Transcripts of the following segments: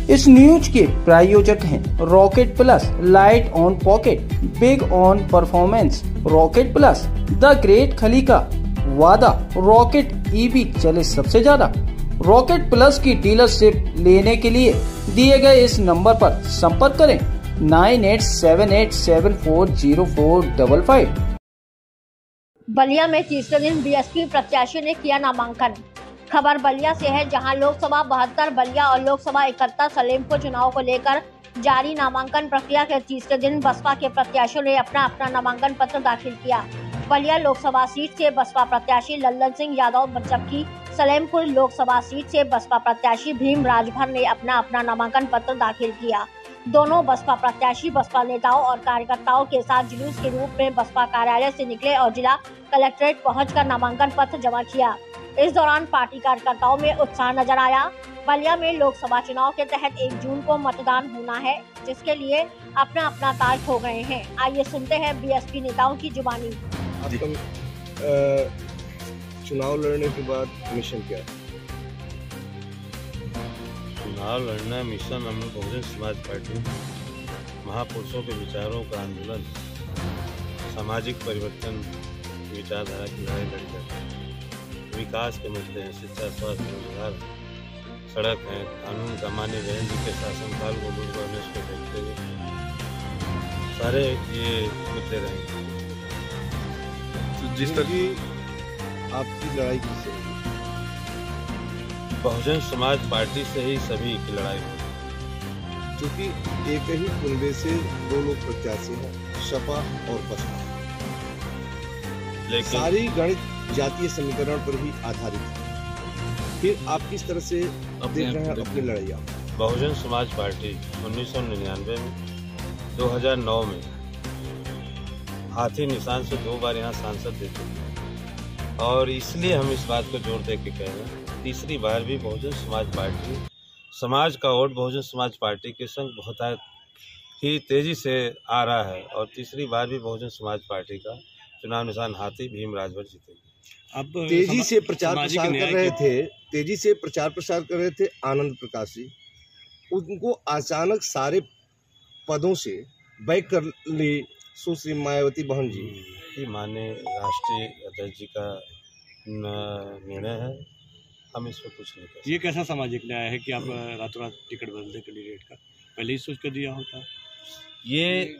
इस न्यूज के प्रायोजक हैं rocket plus, light on pocket, big on performance. Rocket plus, the great खली का वादा, रॉकेट ईवी चले सबसे ज्यादा। रॉकेट प्लस की डीलरशिप लेने के लिए दिए गए इस नंबर पर संपर्क करें 9878740455। बलिया में तीसरे दिन बीएसपी प्रत्याशी ने किया नामांकन। खबर बलिया से है, जहां लोकसभा 72 बलिया और लोकसभा 71 सलेमपुर चुनाव को लेकर जारी नामांकन प्रक्रिया के तीसरे दिन बसपा के प्रत्याशियों ने अपना नामांकन पत्र दाखिल किया। बलिया लोकसभा सीट से बसपा प्रत्याशी लल्लन सिंह यादव, जबकि सलेमपुर लोकसभा सीट से बसपा प्रत्याशी भीम राजभर ने अपना नामांकन पत्र दाखिल किया। दोनों बसपा प्रत्याशी बसपा नेताओं और कार्यकर्ताओं के साथ जुलूस के रूप में बसपा कार्यालय से निकले और जिला कलेक्ट्रेट पहुंचकर नामांकन पत्र जमा किया। इस दौरान पार्टी कार्यकर्ताओं में उत्साह नजर आया। बलिया में लोकसभा चुनाव के तहत 1 जून को मतदान होना है, जिसके लिए अपना तारीख हो गए हैं। आइए सुनते हैं बीएसपी नेताओं की जुबानी। चुनाव लड़ने के बाद मिशन क्या है? चुनाव लड़ना मिशन हम बहुजन समाज पार्टी महापुरुषों के विचारों का आंदोलन, सामाजिक परिवर्तन विचारधारा की लड़ाई लड़ी जाती है। विकास के मुद्दे हैं, शिक्षा, स्वास्थ्य, रोजगार, सड़क है, कानून का मान्य बहन जी के शासनकाल को दूर करने को देखते हुए सारे ये मुद्दे रहेंगे। तो जिस तरह आपकी लड़ाई किससे? बहुजन समाज पार्टी से ही सभी की लड़ाई होगी। क्योंकि एक ही कुंबे से 2 लोग प्रत्याशी हैं, सपा और बसपा, लेकिन सारी गणित जातीय समीकरण पर ही आधारित है। फिर आप किस तरह से देख रहे हैं अपनी लड़ाइयाँ? बहुजन समाज पार्टी 1999 में, 2009 में हाथी निशान से 2 बार यहाँ सांसद दे चुके हैं, और इसलिए हम इस बात को जोर दे के कह रहे हैं तीसरी बार भी बहुजन समाज पार्टी, समाज का वोट बहुजन समाज पार्टी के संग बहुत ही तेजी से आ रहा है, और तीसरी बार भी बहुजन समाज पार्टी का चुनाव निशान हाथी भीम राजभर जीतेगी। अब तेजी से प्रचार प्रसार कर रहे थे आनंद प्रकाश जी, उनको अचानक सारे पदों से बैक कर ली सुश्री मायावती बहन जी। माननीय राष्ट्रीय अध्यक्ष जी का निर्णय है, हम इस पर कुछ नहीं कर। ये कैसा सामाजिक न्याय है कि आप रातों रात टिकट बदल दें कैंडिडेट का? पहले ही सोच कर दिया होता। ये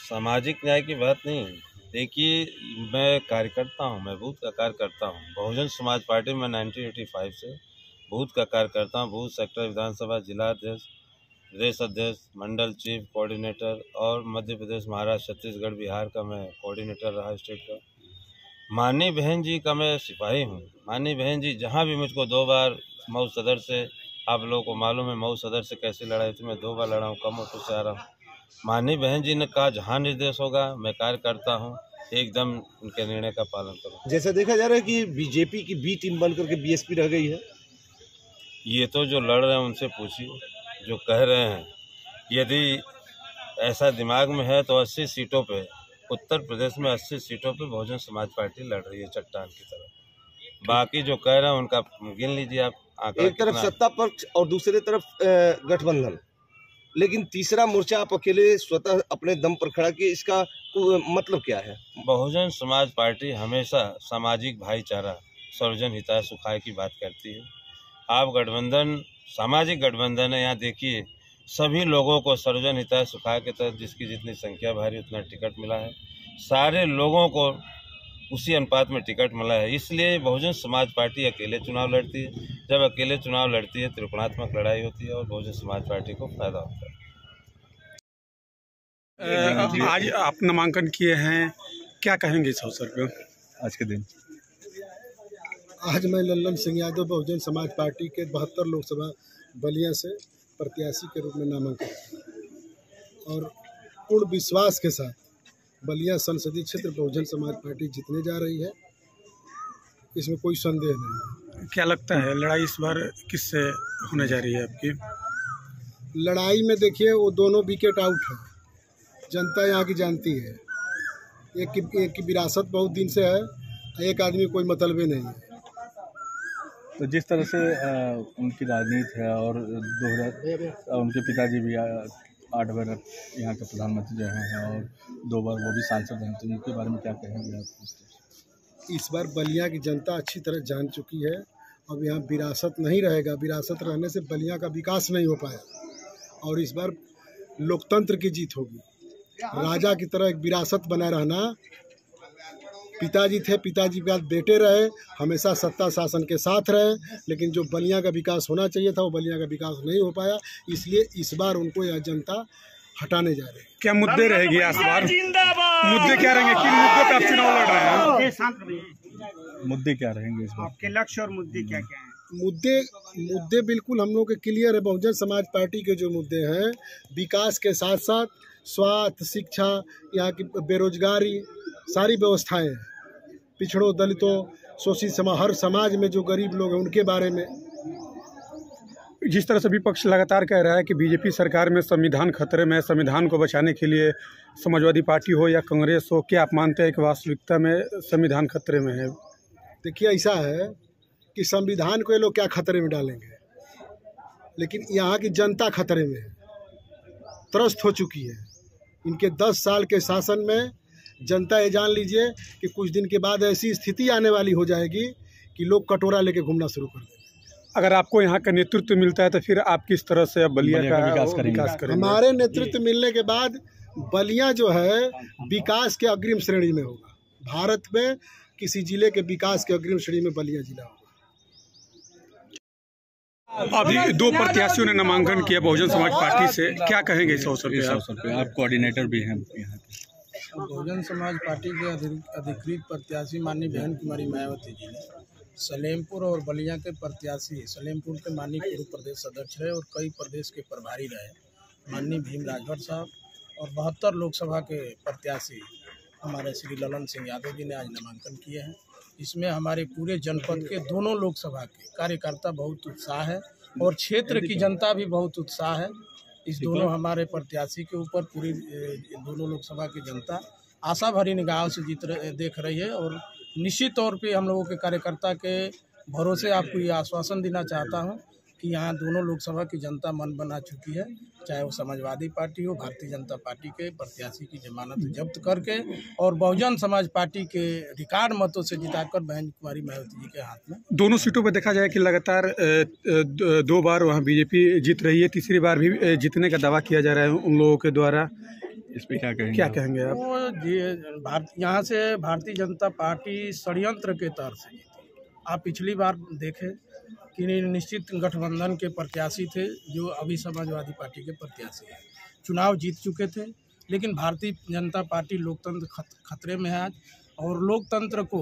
सामाजिक न्याय की बात नहीं है। देखिए, मैं कार्यकर्ता हूँ, मैं बूथ का कार्य करता हूँ। बहुजन समाज पार्टी में 1985 से बूथ का कार्य करता हूँ। बूथ सेक्टर विधानसभा जिला अध्यक्ष, प्रदेश अध्यक्ष, मंडल चीफ, कोऑर्डिनेटर, और मध्य प्रदेश, महाराष्ट्र, छत्तीसगढ़, बिहार का मैं कोऑर्डिनेटर रहा स्टेट का। माननीय बहन जी का मैं सिपाही हूँ। माननीय बहन जी जहाँ भी मुझको 2 बार मऊ सदर से, आप लोगों को मालूम है मऊ सदर से कैसे लड़ाई थी, मैं 2 बार लड़ा हूँ, कम ऑटो से आ रहा हूँ। माननीय बहन जी ने कहा जहाँ निर्देश होगा मैं कार्य करता हूँ, एकदम उनके निर्णय का पालन करूँ। जैसा देखा जा रहा है कि बीजेपी की बी टीम बनकर के बीएसपी रह गई है। ये तो जो लड़ रहे हैं उनसे पूछिए, जो कह रहे हैं। यदि ऐसा दिमाग में है तो 80 सीटों पे, उत्तर प्रदेश में 80 सीटों पे बहुजन समाज पार्टी लड़ रही है चट्टान की तरह। बाकी जो कह रहे हैं उनका गिन लीजिए आप। एक तरफ सत्ता पक्ष और दूसरी तरफ गठबंधन, लेकिन तीसरा मोर्चा आप अकेले स्वतः अपने दम पर खड़ा किए, इसका मतलब क्या है? बहुजन समाज पार्टी हमेशा सामाजिक भाईचारा, सर्वजन हिताय सुखाय की बात करती है। आप गठबंधन सामाजिक गठबंधन है, यहाँ देखिए सभी लोगों को सर्वजन हिताय सुखाय के तहत जिसकी जितनी संख्या भारी उतना टिकट मिला है, सारे लोगों को उसी अनुपात में टिकट मिला है। इसलिए बहुजन समाज पार्टी अकेले चुनाव लड़ती है। जब अकेले चुनाव लड़ती है त्रिकोणात्मक लड़ाई होती है और बहुजन समाज पार्टी को फायदा होता है। आज आप नामांकन किए हैं, क्या कहेंगे इस अवसर पर आज के दिन? आज मैं लल्लन सिंह यादव बहुजन समाज पार्टी के 72 लोकसभा बलिया से प्रत्याशी के रूप में नामांकन और पूर्ण विश्वास के साथ बलिया संसदीय क्षेत्र बहुजन समाज पार्टी जीतने जा रही है, इसमें कोई संदेह नहीं। क्या लगता है लड़ाई इस बार किससे होने जा रही है आपकी? लड़ाई में देखिए वो दोनों विकेट आउट है, जनता यहाँ की जानती है। एक की विरासत बहुत दिन से है, एक आदमी कोई मतलबे नहीं है। तो जिस तरह से उनकी राजनीति है और 2000 उनके पिताजी भी 8 बार यहाँ के प्रधानमंत्री रहे हैं और 2 बार वो भी सांसद हैं, तो इनके बारे में क्या कहेंगे आप? इस बार बलिया की जनता अच्छी तरह जान चुकी है। अब यहाँ विरासत नहीं रहेगा, विरासत रहने से बलिया का विकास नहीं हो पाया और इस बार लोकतंत्र की जीत होगी। राजा की तरह एक विरासत बना रहना, पिताजी थे, पिताजी के बाद बेटे रहे, हमेशा सत्ता शासन के साथ रहे, लेकिन जो बलिया का विकास होना चाहिए था वो बलिया का विकास नहीं हो पाया, इसलिए इस बार उनको यह जनता हटाने जा रही है। क्या मुद्दे रहेगी इस बार? मुद्दे क्या रहेंगे? किन मुद्दों पर आप चुनाव लड़ रहे हैं? मुद्दे क्या रहेंगे इस बार? आपके लक्ष्य और मुद्दे क्या क्या हैं? मुद्दे बिल्कुल हम लोग के क्लियर है। बहुजन समाज पार्टी के जो मुद्दे हैं, विकास के साथ साथ स्वास्थ्य, शिक्षा, यहाँ की बेरोजगारी, सारी व्यवस्थाएं हैं, पिछड़ों, दलितों, शोषित समाज, हर समाज में जो गरीब लोग हैं उनके बारे में। जिस तरह से विपक्ष लगातार कह रहा है कि बीजेपी सरकार में संविधान खतरे में है, संविधान को बचाने के लिए समाजवादी पार्टी हो या कांग्रेस हो, क्या आप मानते हैं कि वास्तविकता में संविधान खतरे में है? देखिए, ऐसा है कि संविधान को ये लोग क्या खतरे में डालेंगे, लेकिन यहाँ की जनता खतरे में है, त्रस्त हो चुकी है। इनके 10 साल के शासन में जनता ये जान लीजिए कि कुछ दिन के बाद ऐसी स्थिति आने वाली हो जाएगी कि लोग कटोरा लेके घूमना शुरू कर देंगे। अगर आपको यहाँ का नेतृत्व मिलता है तो फिर आप किस तरह से बलिया का विकास करेंगे? हमारे नेतृत्व मिलने के बाद बलिया जो है विकास के अग्रिम श्रेणी में होगा। भारत में किसी जिले के विकास के अग्रिम श्रेणी में बलिया जिला होगा। अभी 2 प्रत्याशियों ने नामांकन किया बहुजन समाज पार्टी से, क्या कहेंगे इस अवसर पे? आप कोऑर्डिनेटर भी हैं यहाँ पे। बहुजन समाज पार्टी के अधिकृत प्रत्याशी माननीय बहन कुमारी मायावती जी ने सलेमपुर और बलिया के प्रत्याशी, सलेमपुर के माननीय पूर्व प्रदेश अध्यक्ष रहे और कई प्रदेश के प्रभारी रहे माननीय भीम राजभर साहब, और 72 लोकसभा के प्रत्याशी हमारे श्री ललन सिंह यादव जी ने आज नामांकन किए हैं। इसमें हमारे पूरे जनपद के दोनों लोकसभा के कार्यकर्ता बहुत उत्साह है और क्षेत्र की जनता भी बहुत उत्साह है। इस दोनों हमारे प्रत्याशी के ऊपर पूरी दोनों लोकसभा की जनता आशा भरी निगाहों से देख रही है और निश्चित तौर पे हम लोगों के कार्यकर्ता के भरोसे आपको ये आश्वासन देना चाहता हूं कि यहाँ दोनों लोकसभा की जनता मन बना चुकी है, चाहे वो समाजवादी पार्टी हो, भारतीय जनता पार्टी के प्रत्याशी की जमानत जब्त करके और बहुजन समाज पार्टी के रिकॉर्ड मतों से जिताकर बहन कुमारी मायावती जी के हाथ में। दोनों सीटों पर देखा जाए कि लगातार 2 बार वहाँ बीजेपी जीत रही है, तीसरी बार भी जीतने का दावा किया जा रहा है उन लोगों के द्वारा, इस पर क्या कहेंगे आप? वो यहाँ से भारतीय जनता पार्टी षड्यंत्र के तौर से जीती। आप पिछली बार देखें कि निश्चित गठबंधन के प्रत्याशी थे जो अभी समाजवादी पार्टी के प्रत्याशी हैं, चुनाव जीत चुके थे, लेकिन भारतीय जनता पार्टी लोकतंत्र खतरे में है आज, और लोकतंत्र को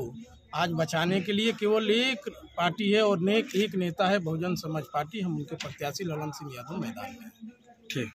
आज बचाने के लिए केवल एक पार्टी है और एक नेता है बहुजन समाज पार्टी। हम उनके प्रत्याशी ललन सिंह यादव मैदान में हैं। ठीक।